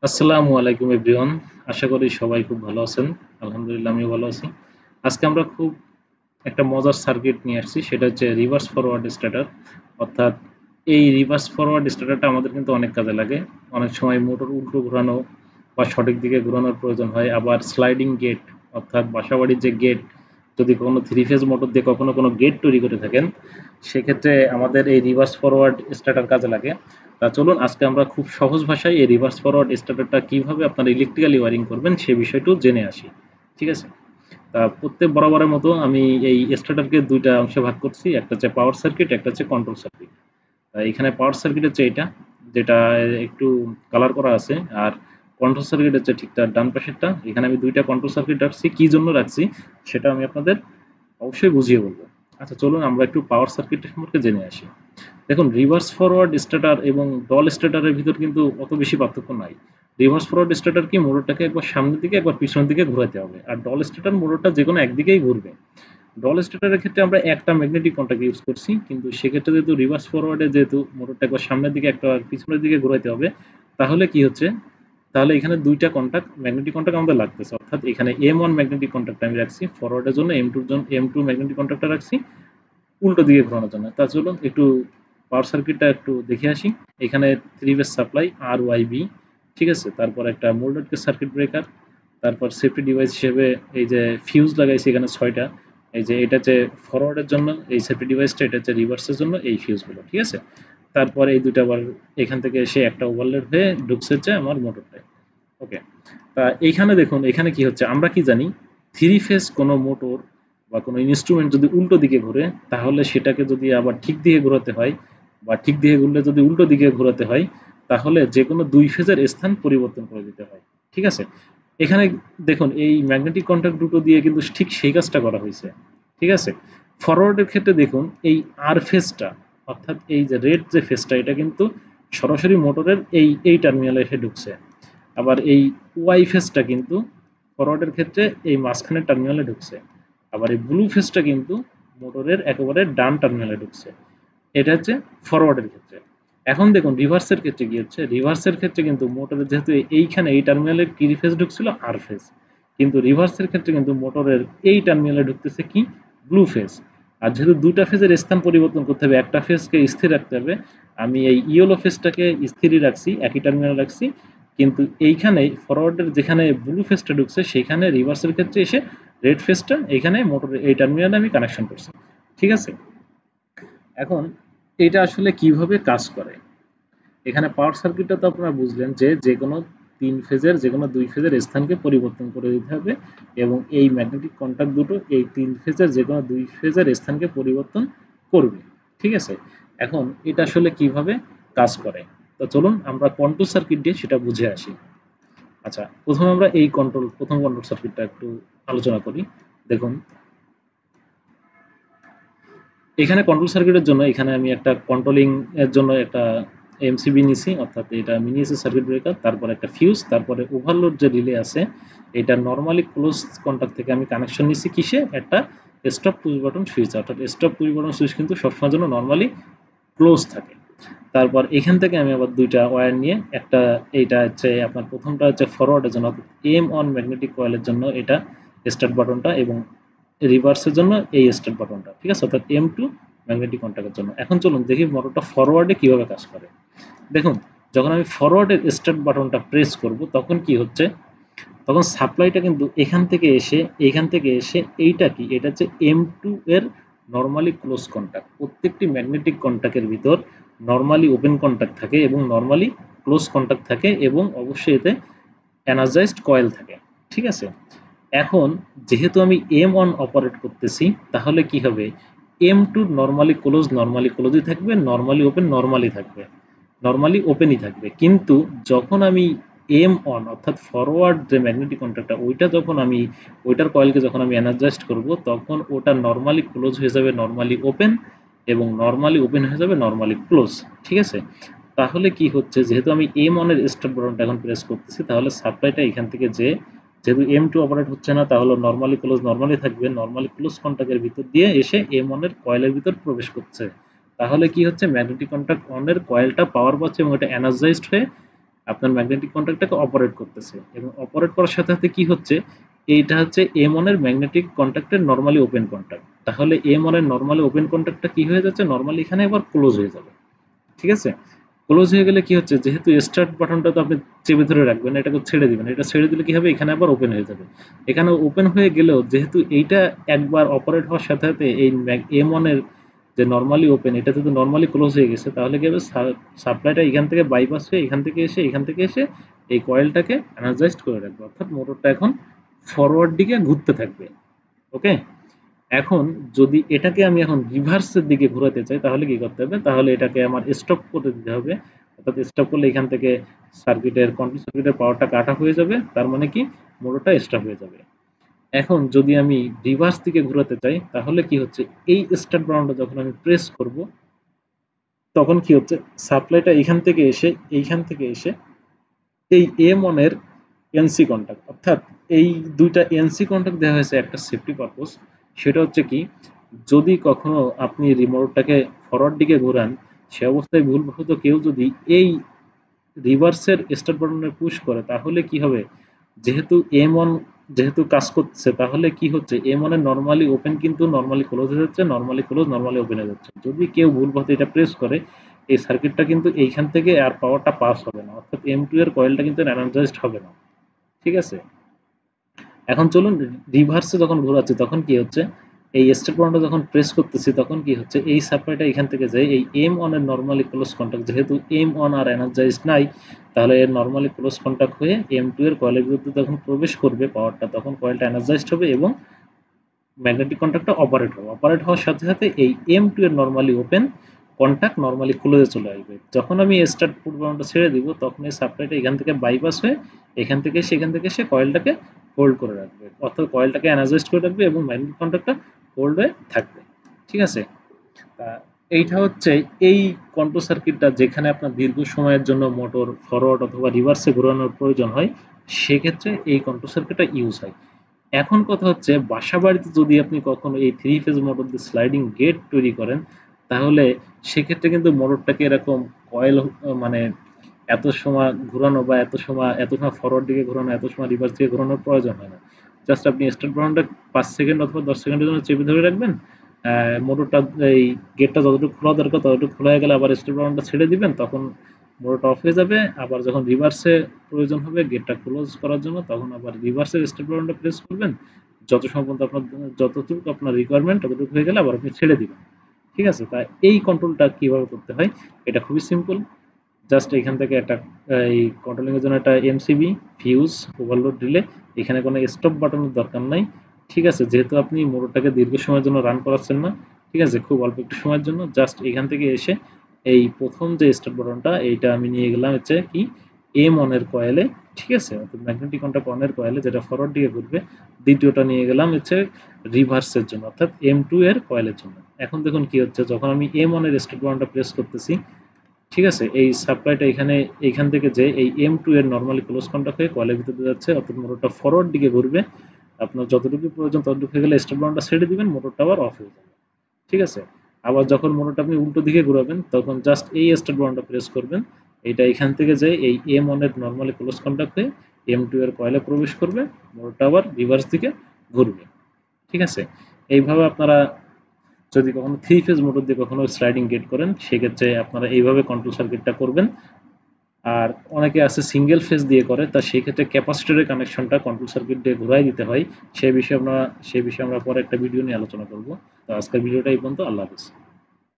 আসসালামু আলাইকুম এভরিওয়ান। আশা করি সবাই খুব ভালো আছেন। আলহামদুলিল্লাহ আমিও ভালো আছি। আজকে আমরা খুব একটা মজার সার্কিট নিয়ে আসছি, সেটা হচ্ছে রিভার্স ফরওয়ার্ড স্টার্টার। অর্থাৎ এই রিভার্স ফরওয়ার্ড স্টার্টারটা আমাদের কিন্তু অনেক কাজে লাগে। অনেক সময় মোটর উল্টো ঘোরানো বা সঠিক দিকে ঘোরানোর প্রয়োজন হয়। আবার স্লাইডিং গেট, অর্থাৎ বাসাবাড়ির যে গেট, যদি কোনো থ্রি ফেজ মোটর দিয়ে কখনো কোনো গেট তৈরি করে থাকেন, সেক্ষেত্রে আমাদের এই রিভার্স ফরওয়ার্ড স্টার্টার কাজে লাগে। তা চলুন আজকে আমরা খুব সহজ ভাষায় এই রিভার্স ফরওয়ার্ড স্টার্টারটা কিভাবে আপনারা ইলেকট্রিক্যালি ওয়ারিং করবেন সে বিষয়টিও জেনে আসি। ঠিক আছে? তা প্রত্যেক বরাবরের মতো আমি এই স্টার্টারকে দুইটা অংশে ভাগ করছি, একটা হচ্ছে পাওয়ার সার্কিট, একটা হচ্ছে কন্ট্রোল সার্কিট। এখানে পাওয়ার সার্কিট হচ্ছে এটা, যেটা একটু কালার করা আছে। আর কন্ট্রোল সার্কিট হচ্ছে ঠিক তার ডান পাশেরটা। এখানে আমি দুইটা কন্ট্রোল সার্কিট রাখছি, কি জন্য রাখছি সেটা আমি আপনাদের অবশ্যই বুঝিয়ে বলবো। আচ্ছা চলুন আমরা একটু পাওয়ার সার্কিট সম্পর্কে জেনে আসি। দেখুন, রিভার্স ফরওয়ার্ড স্টার্টার এবং ডল স্টার্টারের ভিতর কিন্তু অত বেশি পার্থক্য নাই। রিভার্স ফরওয়ার্ড স্টার্টার কি, মোটরটাকে একবার সামনের দিকে একবার পিছনের দিকে ঘোরাতে হবে। আর ডল স্টার্টার মোটরটা যে কোনো একদিকেই ঘুরবে। ডল স্টার্টারের ক্ষেত্রে আমরা একটা ম্যাগনেটিক কন্টাক্ট ইউজ করছি, কিন্তু সেক্ষেত্রে যেহেতু রিভার্স ফরওয়ার্ডে যেহেতু মোটরটা একবার সামনের দিকে একটা পিছনের দিকে ঘোরাতে হবে, তাহলে কি হচ্ছে, তাহলে এখানে দুইটা কন্টাক্ট ম্যাগনেটিক কন্টাক্ট আমাদের লাগতেছে। অর্থাৎ এখানে M1 ম্যাগনেটিক কন্টাক্ট আমি রাখছি ফরওয়ার্ডের জন্য, M2 এর জন্য M2 ম্যাগনেটিক কন্টাক্টটা রাখছি উল্টো দিকে ঘোরানোর জন্য। তা চলুন একটু পাওয়ার সার্কিটটা একটু দেখে আসি। এখানে থ্রি ফেজ সাপ্লাই আর ওয়াই বি, ঠিক আছে। তারপর একটা মোল্ডেড সার্কিট ব্রেকার, তারপর সেফটি ডিভাইস হিসেবে এই যে ফিউজ লাগাইছি এখানে ছয়টা। এই যে এটা হচ্ছে ফরওয়ার্ডের জন্য এই সেফটি ডিভাইসটা, এটা হচ্ছে রিভার্সের জন্য এই ফিউজগুলো, ঠিক আছে। তারপর এই দুটো আবার এখান থেকে এসে একটা ওভারলোড হয়ে ঢুকছে হচ্ছে আমার মোটরটায়। ওকে। তা এইখানে দেখুন, এখানে কি হচ্ছে আমরা কি জানি, থ্রি ফেজ কোনো মোটর বা কোনো ইনস্ট্রুমেন্ট যদি উল্টো দিকে ঘুরে, তাহলে সেটাকে যদি আবার ঠিক দিকে ঘোরাতে হয় বা ঠিক দিকে ঘুরলে যদি উল্টো দিকে ঘোরাতে হয়, তাহলে যে কোনো দুই ফেজের স্থান পরিবর্তন করে দিতে হয়। ঠিক আছে? এখানে দেখুন এই ম্যাগনেটিক কন্ট্যাক্ট দুটো দিয়ে কিন্তু ঠিক সেই কাজটা করা হয়েছে। ঠিক আছে? ফরওয়ার্ডের ক্ষেত্রে দেখুন এই আর ফেজটা, অর্থাৎ এই যে রেড যে ফেজটা, এটা কিন্তু সরাসরি মোটরের এই টার্মিনালে এসে ঢুকছে। আবার এই ওয়াই ফেজটা কিন্তু ফরওয়ার্ডের ক্ষেত্রে এই মাঝখানের টার্মিনালে ঢুকছে। আবার এই ব্লু ফেজটা কিন্তু মোটরের একেবারে ডান টার্মিনালে ঢুকছে। এটা হচ্ছে ফরওয়ার্ডের ক্ষেত্রে। এখন দেখুন রিভার্সের ক্ষেত্রে কি হচ্ছে, রিভার্সের ক্ষেত্রে কিন্তু মোটরের যেহেতু এইখানে এই টার্মিনালে কি ফেজ ঢুকছিল আর ফেজ, কিন্তু রিভার্সের ক্ষেত্রে কিন্তু মোটরের এই টার্মিনালে ঢুকতেছে কি ব্লু ফেজ। আর যেহেতু দুটা ফেজের স্থান পরিবর্তন করতে হবে, একটা ফেজকে স্থির রাখতে হবে, আমি এই ইয়েলো ফেজটাকে স্থিরই রাখছি, একই টার্মিনালে রাখছি। কিন্তু এইখানে ফরওয়ার্ডের যেখানে ব্লু ফেজটা ঢুকছে সেখানে রিভার্সের ক্ষেত্রে এসে রেড ফেজটা এইখানে মোটরের এই টার্মিনালে আমি কানেকশন করছি। ঠিক আছে? এখন এটা আসলে কিভাবে কাজ করে, এখানে পাওয়ার সার্কিটটা তো আপনারা বুঝলেন যে যে কোনো তিন ফেজের যে কোনো দুই ফেজের স্থানকে পরিবর্তন করে দিতে হবে, এবং এই ম্যাগনেটিক কন্ট্যাক্ট দুটো এই তিন ফেজের যে কোনো দুই ফেজের স্থানকে পরিবর্তন করবে। ঠিক আছে? এখন এটা আসলে কিভাবে কাজ করে, তো চলুন আমরা কন্ট্রোল সার্কিট দিয়ে সেটা বুঝে আসি। আচ্ছা, প্রথমে আমরা এই প্রথম কন্ট্রোল সার্কিটটা একটু আলোচনা করি। দেখুন, এখানে কন্ট্রোল সার্কিটের জন্য এখানে আমি একটা কন্ট্রোলিং এর জন্য একটা এমসিবি নিছি, অর্থাৎ এটা মিনি এসি সার্কিট ব্রেকার, তারপর একটা ফিউজ, তারপরে ওভারলোড যে রিলে আছে, এটা নরমালি ক্লোজ কন্টাক্ট থেকে আমি কানেকশন নিছি কিসে, একটা স্টপ পুশ বাটন সুইচ। অর্থাৎ স্টপ পুশ বাটন সুইচ কিন্তু সবসময়ের জন্য নরমালি ক্লোজ থাকে। তারপর এখান থেকে আমি আবার দুইটা ওয়্যার নিয়ে একটা, এইটা হচ্ছে আপনার প্রথমটা হচ্ছে ফরওয়ার্ডের জন্য, অর্থাৎ M1 ম্যাগনেটিক কয়েলের জন্য এটা স্টার্ট বাটনটা, এবং রিভার্সের জন্য এই স্টার্ট বাটনটা। ঠিক আছে? অর্থাৎ M2 ম্যাগনেটিক কন্ট্যাক্টের জন্য। এখন চলুন দেখি মোটরটা ফরওয়ার্ডে কিভাবে কাজ করে। দেখুন, যখন আমি ফরওয়ার্ডের স্টার্ট বাটনটা প্রেস করব তখন কি হচ্ছে, তখন সাপ্লাইটা কিন্তু এখান থেকে এসে এইটা কি, এটা হচ্ছে M2 এর নরমালি ক্লোজ কন্টাক্ট। প্রত্যেকটি ম্যাগনেটিক কন্টাক্টের ভিতর নরমালি ওপেন কন্টাক্ট থাকে এবং নরমালি ক্লোজ কন্টাক্ট থাকে, এবং অবশ্যই এতে এনার্জাইজড কয়েল থাকে। ঠিক আছে? এখন যেহেতু আমি M1 অপারেট করতেছি, তাহলে কি হবে, M2 নরমালি ক্লোজই থাকবে, নরমালি ওপেন নরমালি থাকবে, নরমালি ওপেনই থাকবে। কিন্তু যখন আমি M1 অর্থাৎ ফরওয়ার্ড যে ম্যাগনেটিক কন্ট্যাক্টটা, ওইটা যখন আমি ওইটার কয়েলকে যখন আমি এনার্জাইজড করব, তখন ওটা নরমালি ক্লোজ হয়ে যাবে নরমালি ওপেন, এবং নরমালি ওপেন হয়ে যাবে নরমালি ক্লোজ। ঠিক আছে? তাহলে কি হচ্ছে, যেহেতু আমি M1 এর স্টার্ট বাটনটা এখন প্রেস করতেছি, তাহলে সাপ্লাইটা এখান থেকে যেহেতু M2 অপারেট হচ্ছে না, তাহলে নরমালি ক্লোজ নরমালি থাকবে, নরমালি ক্লোজ কন্টাক্টের ভিতর দিয়ে এসে M1 এর কয়েলের ভিতর প্রবেশ করছে। তাহলে কি হচ্ছে, ম্যাগনেটিক কন্টাক্ট অন এর কয়েলটা পাওয়ার পাচ্ছে এবং এটা এনার্জাইজড হয়ে আপনার ম্যাগনেটিক কন্ট্যাক্টটাকে অপারেট করতেছে, এবং অপারেট করার সাথে সাথে কি হচ্ছে, এইটা হচ্ছে M1 এর ম্যাগনেটিক কন্ট্যাক্টের নরমালি ওপেন কন্ট্যাক্ট। তাহলে M1 এর নরমালি ওপেন কন্ট্যাক্টটা কি হয়ে যাচ্ছে, নরমালি এখানে এবার ক্লোজ হয়ে যাবে। ঠিক আছে, ক্লোজ হয়ে গেলে কি হচ্ছে, যেহেতু স্টার্ট বাটনটা তো আপনি চেপে ধরে রাখবেন, এটাকে ছেড়ে দিবেন, এটা ছেড়ে দিলে কি হবে, এখানে আবার ওপেন হয়ে যাবে। এখানে ওপেন হয়ে গেলেও যেহেতু এইটা একবার অপারেট হওয়ার সাথে সাথে এই M1 এর যে নরমালি ওপেন, এটা যদি নরমালি ক্লোজ হয়ে গেছে, তাহলে কি হবে, সাপ্লাইটা এখান থেকে বাইপাস হয়ে এখান থেকে এসে এই কয়েলটাকে এনার্জাইজড করে রাখবে, অর্থাৎ মোটরটা এখন ফরওয়ার্ড দিকে ঘুরতে থাকবে। ওকে, এখন যদি এটাকে আমি এখন রিভার্সের দিকে ঘোরাতে চাই, তাহলে কি করতে হবে, তাহলে এটাকে আমার স্টপ করে দিতে হবে। অর্থাৎ স্টপ করলে এখান থেকে কন্ট্রোল সার্কিটের পাওয়ারটা কাটা হয়ে যাবে, তার মানে কি মোটরটা স্টপ হয়ে যাবে। এখন যদি আমি রিভার্স দিকে ঘোরাতে চাই, তাহলে কি হচ্ছে, এই স্টার্ট বাটনটা যখন আমি প্রেস করব, তখন কি হচ্ছে, সাপ্লাইটা এইখান থেকে এসে এই M1 এর এনসি কন্টাক্ট, অর্থাৎ এই দুইটা এনসি কন্টাক্ট দেওয়া হয়েছে একটা সেফটি পারপোজ। সেটা হচ্ছে কি, যদি কখনো আপনি রিমোটটাকে ফরওয়ার্ড দিকে ঘোরান, সে অবস্থায় ভুলবশত কেউ যদি এই রিভার্সের স্টার্ট বাটনে পুশ করে, তাহলে কি হবে, যেহেতু M1 যেহেতু কাজ করছে, তাহলে কি হচ্ছে, M1 এর নরমালি ওপেন কিন্তু নরমালি ক্লোজ হয়ে যাচ্ছে, নরমালি ক্লোজ নরমালি ওপেন হয়ে যাচ্ছে। যদি কেউ ভুলবশত এটা প্রেস করে, এই সার্কিটটা কিন্তু এইখান থেকে আর পাওয়ারটা পাস হবে না, অর্থাৎ M2 এর কয়েলটা কিন্তু এনার্জাইজড হবে না। ঠিক আছে, এখন চলুন রিভার্সে যখন ঘোরাচ্ছি, তখন কি হচ্ছে, এই স্টার্ট বাটনটা যখন প্রেস করতেছি, তখন কি হচ্ছে, এই সাপ্লাইটা এখান থেকে যায় এই M1 এর নরমালি ক্লোজ কন্টাক্ট, যেহেতু M1 আর এনার্জাইজড নাই, তাহলে এর নরমালি ক্লোজ কন্টাক্ট হয়ে M2 এর কয়েলের বিরুদ্ধে যখন প্রবেশ করবে পাওয়ারটা, তখন কয়েলটা এনার্জাইজড হবে এবং ম্যাগনেটিক কন্ট্যাক্টটা অপারেট হওয়ার সাথে সাথে এই M2 এর নরমালি ওপেন কন্ট্যাক্ট নরমালি ক্লোজে চলে আসবে। যখন আমি স্টার্ট ফুট বাটনটা ছেড়ে দিব, তখন এই সাপ্লাইটা এখান থেকে বাইপাস হয়ে এখান থেকে এসে কয়েলটাকে হোল্ড করে রাখবে, অর্থাৎ কয়েলটাকে এনার্জাইজড করে রাখবে এবং ম্যাগনেটিক কন্ট্যাক্টটা হোল্ড হয়ে থাকবে। ঠিক আছে, এইটা হচ্ছে এই কন্ট্রোল সার্কিটটা, যেখানে আপনার দীর্ঘ সময়ের জন্য মোটর ফরওয়ার্ড অথবা রিভার্সে ঘোরানোর প্রয়োজন হয়, সেক্ষেত্রে এই কন্ট্রোল সার্কিটটা ইউজ হয়। এখন কথা হচ্ছে, বাসা বাড়িতে যদি আপনি কখনো এই 3 ফেজ মোটর দিয়ে স্লাইডিং গেট তৈরি করেন, তাহলে সেক্ষেত্রে কিন্তু মোটরটাকে এরকম কয়েল, মানে এত সময় ঘোরানো বা এত সময় ফরওয়ার্ড দিকে ঘোরানো, এত সময় রিভার্স দিকে ঘোরানোর প্রয়োজন হয় না। জাস্ট আপনি স্টার্ট বাটনটা 5 সেকেন্ড অথবা 10 সেকেন্ডের জন্য চেপে ধরে রাখবেন, মোটরটা, এই গেটটা যতটুকু খোলা দরকার ততটুকু খোলা হয়ে গেলে আবার স্টার্ট বাটনটা ছেড়ে দিবেন, তখন মোটরটা অফ হয়ে যাবে। আবার যখন রিভার্সে প্রয়োজন হবে গেটটা ক্লোজ করার জন্য, তখন আবার রিভার্সের স্টার্ট বাটনটা প্রেস করবেন, যত সময় পর্যন্ত আপনার যতটুকু আপনার রিকোয়ারমেন্ট ততটুকু হয়ে গেলে আবার আপনি ছেড়ে দিবেন। ঠিক আছে, তাই এই কন্ট্রোলটা কিভাবে করতে হয়, এটা খুবই সিম্পল। জাস্ট এখান থেকে একটা, এই কন্ট্রোলিং এর জন্য একটা এমসিবি, ফিউজ, ওভারলোড রিলে, এখানে কোনো স্টপ বাটনের দরকার নাই। ঠিক আছে, যেহেতু আপনি মোটরটাকে দীর্ঘ সময়ের জন্য রান করাচ্ছেন না, ঠিক আছে, খুব অল্প একটু সময়ের জন্য, জাস্ট এখান থেকে এসে এই প্রথম যে স্টার্ট বাটনটা, এইটা আমি নিয়ে গেলাম হচ্ছে কি M1 এর কয়েলে। ঠিক আছে, অর্থাৎ ম্যাগনেটিক কন্ট্যাক্ট অন এর কয়েলে, যেটা ফরওয়ার্ড দিকে ঘুরবে। দ্বিতীয়টা নিয়ে গেলাম হচ্ছে রিভার্সের জন্য, অর্থাৎ M2 এর কয়েলের জন্য। এখন দেখুন কি হচ্ছে, যখন আমি M1 এর স্টার্ট বাটনটা প্রেস করতেছি, ঠিক আছে, এই সাপ্লাইটা এইখান থেকে যে এই M2 এর নরমালি ক্লোজ কন্টাক্ট হয়ে কয়েলের ভিতরে যাচ্ছে, অর্থাৎ মোটরটা ফরওয়ার্ড দিকে ঘুরবে। আপনার যতটুকু প্রয়োজন ততটুকু হয়ে গেলে স্টার্ট বাটনটা ছেড়ে দিবেন, মোটরটা আবার অফ হয়ে যাবে। ঠিক আছে, আবার যখন মোটরটা আপনি উল্টো দিকে ঘুরাবেন, তখন জাস্ট এই স্টার্ট বাটনটা প্রেস করবেন, এটা এখান থেকে যে এই M1 এর নরমালি ক্লোজ কন্টাক্ট হয়ে M2 এর কয়েলে প্রবেশ করবে, মোটরটা আবার রিভার্স দিকে ঘুরবে। ঠিক আছে, এইভাবে আপনারা যদি কখনো 3 ফেজ মোটর দিয়ে কখনো স্লাইডিং গেট করেন, সেক্ষেত্রে আপনারা এইভাবে কন্ট্রোল সার্কিটটা করবেন। আর অনেকে আছে সিঙ্গেল ফেজ দিয়ে করে, তা সেই ক্ষেত্রে ক্যাপাসিটরের কানেকশনটা কন্ট্রোল সার্কিট দিয়ে ঘুরাই দিতে হয়। সেই বিষয়ে আমরা পরে একটা ভিডিও নিয়ে আলোচনা করব। তো আজকের ভিডিওটা এই পর্যন্ত। আল্লাহ হাফেজ।